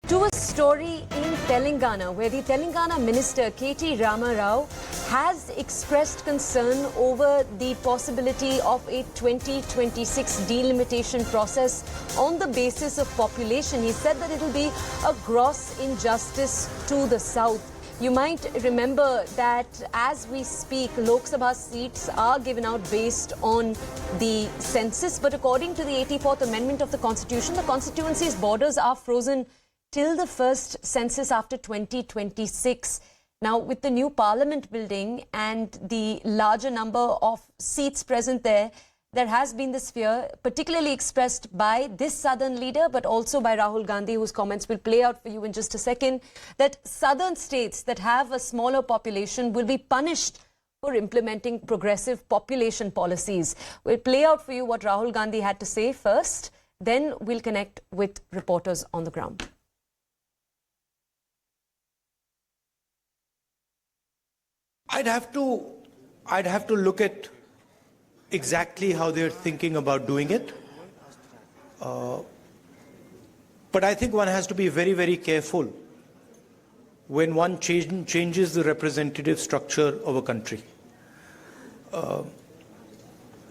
To a story in Telangana, where the Telangana minister Rama Rao has expressed concern over the possibility of a 2026 delimitation process on the basis of population. He said that it will be a gross injustice to the south. You might remember that as we speak, Lok Sabha seats are given out based on the census, but according to the 84th Amendment of the Constitution, the constituency's borders are frozen till the first census after 2026. Now, with the new parliament building and the larger number of seats present there, there has been this fear, particularly expressed by this southern leader, but also by Rahul Gandhi, whose comments will play out for you in just a second, that southern states that have a smaller population will be punished for implementing progressive population policies. We'll play out for you what Rahul Gandhi had to say first, then we'll connect with reporters on the ground. I'd have to look at exactly how they're thinking about doing it. But I think one has to be very, very careful when one changes the representative structure of a country.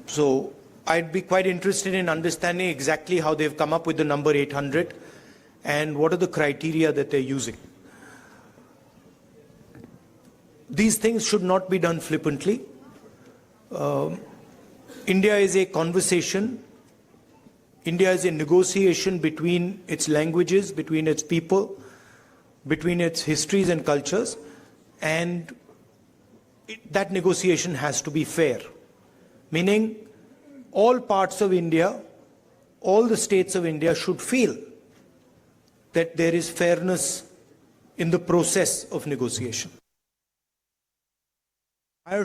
So I'd be quite interested in understanding exactly how they've come up with the number 800 and what are the criteria that they're using. These things should not be done flippantly. India is a conversation. India is a negotiation between its languages, between its people, between its histories and cultures. And that negotiation has to be fair. Meaning, all parts of India, all the states of India should feel that there is fairness in the process of negotiation. I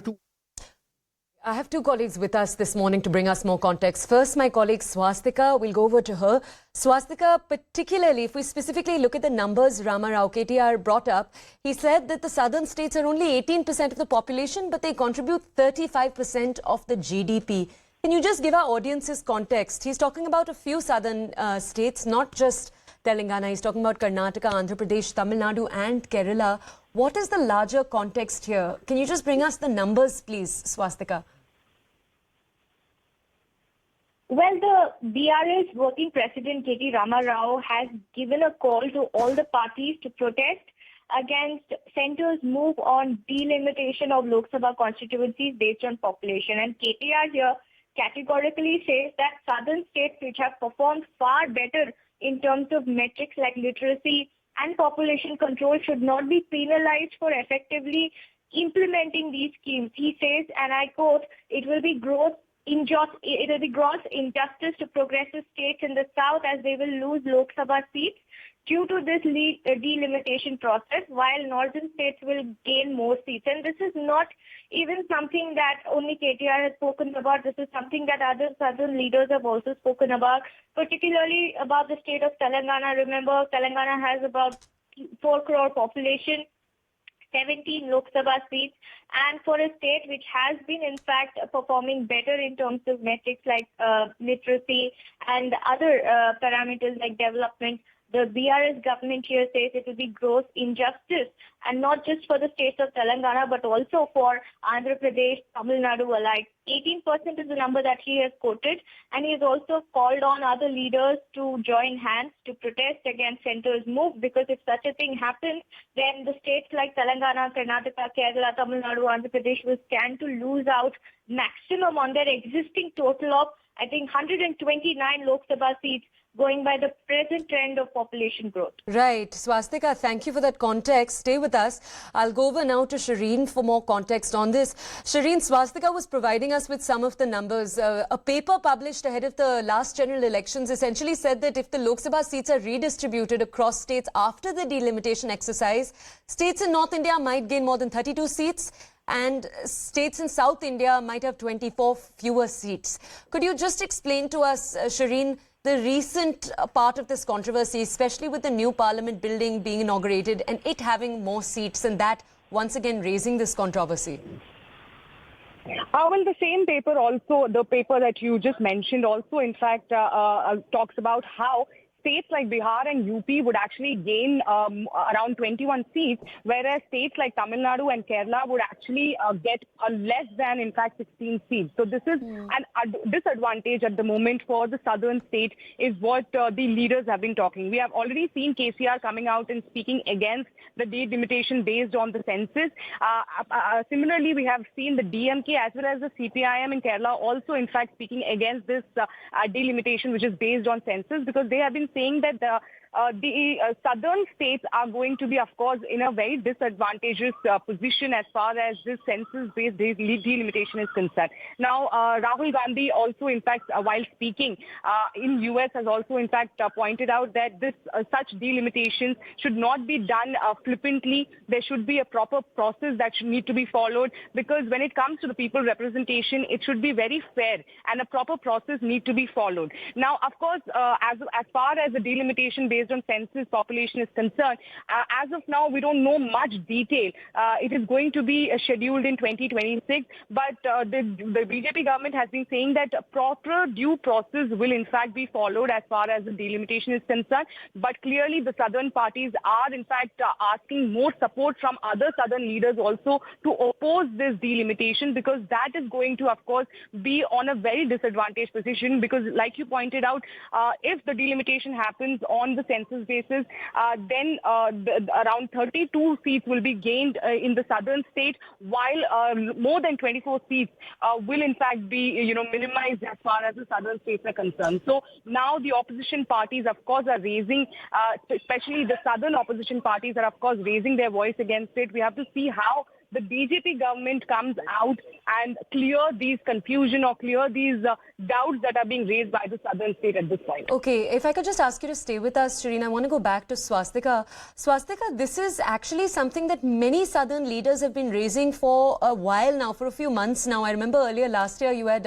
have two colleagues with us this morning to bring us more context. First, my colleague Swastika. We'll go over to her. Swastika, particularly if we specifically look at the numbers Rama Rao, KTR, brought up, he said that the southern states are only 18% of the population, but they contribute 35% of the GDP. Can you just give our audiences context? He's talking about a few southern states, not just Telangana. He's talking about Karnataka, Andhra Pradesh, Tamil Nadu and Kerala. What is the larger context here? Can you just bring us the numbers, please, Swastika? Well, the BRS working president, Rama Rao, has given a call to all the parties to protest against centre's move on delimitation of Lok Sabha constituencies based on population. And KTR here categorically says that southern states which have performed far better in terms of metrics like literacy and population control should not be penalized for effectively implementing these schemes. He says, and I quote, it will be gross injustice to progressive states in the south as they will lose Lok Sabha seats due to this delimitation process, while northern states will gain more seats. And this is not even something that only KTR has spoken about. This is something that other southern leaders have also spoken about, particularly about the state of Telangana. Remember, Telangana has about 4 crore population, 17 Lok Sabha seats, and for a state which has been in fact performing better in terms of metrics like literacy and other parameters like development, the BRS government here says it will be gross injustice, and not just for the states of Telangana but also for Andhra Pradesh, Tamil Nadu alike. 18% is the number that he has quoted, and he has also called on other leaders to join hands to protest against centre's move, because if such a thing happens, then the states like Telangana, Karnataka, Kerala, Tamil Nadu, Andhra Pradesh will stand to lose out maximum on their existing total of, I think, 129 Lok Sabha seats, going by the present trend of population growth. Right. Swastika, thank you for that context. Stay with us. I'll go over now to Shireen for more context on this. Shireen, Swastika was providing us with some of the numbers. A paper published ahead of the last general elections essentially said that if the Lok Sabha seats are redistributed across states after the delimitation exercise, states in North India might gain more than 32 seats and states in South India might have 24 fewer seats. Could you just explain to us, Shireen, the recent part of this controversy, especially with the new parliament building being inaugurated and it having more seats, and that once again raising this controversy? Well, the same paper also, the paper that you just mentioned also, in fact, talks about how states like Bihar and UP would actually gain around 21 seats, whereas states like Tamil Nadu and Kerala would actually get less than, in fact, 16 seats. So this is a disadvantage at the moment for the southern state, is what the leaders have been talking. We have already seen KCR coming out and speaking against the delimitation based on the census. Similarly, we have seen the DMK as well as the CPIM in Kerala also, in fact, speaking against this delimitation, which is based on census, because they have been saying that the southern states are going to be, of course, in a very disadvantageous position as far as this census-based delimitation is concerned. Now, Rahul Gandhi also, in fact, while speaking in US, has also, in fact, pointed out that this such delimitations should not be done flippantly. There should be a proper process that should need to be followed, because when it comes to the people representation, it should be very fair and a proper process need to be followed. Now, of course, as far as the delimitation based on census population is concerned, as of now, we don't know much detail. It is going to be scheduled in 2026, but the BJP government has been saying that proper due process will in fact be followed as far as the delimitation is concerned. But clearly, the southern parties are in fact asking more support from other southern leaders also to oppose this delimitation, because that is going to, of course, be on a very disadvantaged position, because like you pointed out, if the delimitation happens on the census basis, then around 32 seats will be gained in the southern state, while more than 24 seats will in fact be, minimized as far as the southern states are concerned. So now the opposition parties, of course, are raising, especially the southern opposition parties are, of course, raising their voice against it. We have to see how the BJP government comes out and clear these confusion or clear these doubts that are being raised by the southern state at this point. Okay, if I could just ask you to stay with us, Shireen, I want to go back to Swastika. Swastika, this is actually something that many southern leaders have been raising for a while now, for a few months now. I remember earlier last year you had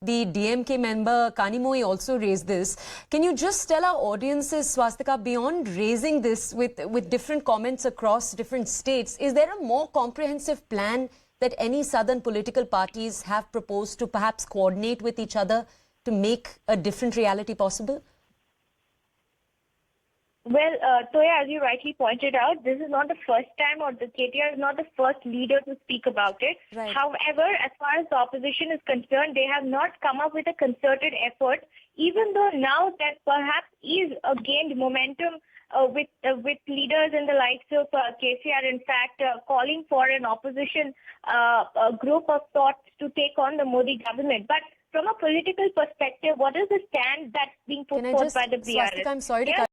the DMK member Kanimoi also raised this. Can you just tell our audiences, Swastika, beyond raising this with different comments across different states, is there a more comprehensive plan that any southern political parties have proposed to perhaps coordinate with each other to make a different reality possible? Well, Toya, as you rightly pointed out, this is not the first time, or the KTR is not the first leader to speak about it. Right. However, as far as the opposition is concerned, they have not come up with a concerted effort, even though now that perhaps is gained momentum with leaders in the likes of KCR, in fact, calling for an opposition group of sorts to take on the Modi government. But from a political perspective, what is the stand that's being put forth by the BRS? Swastika, I'm sorry to cut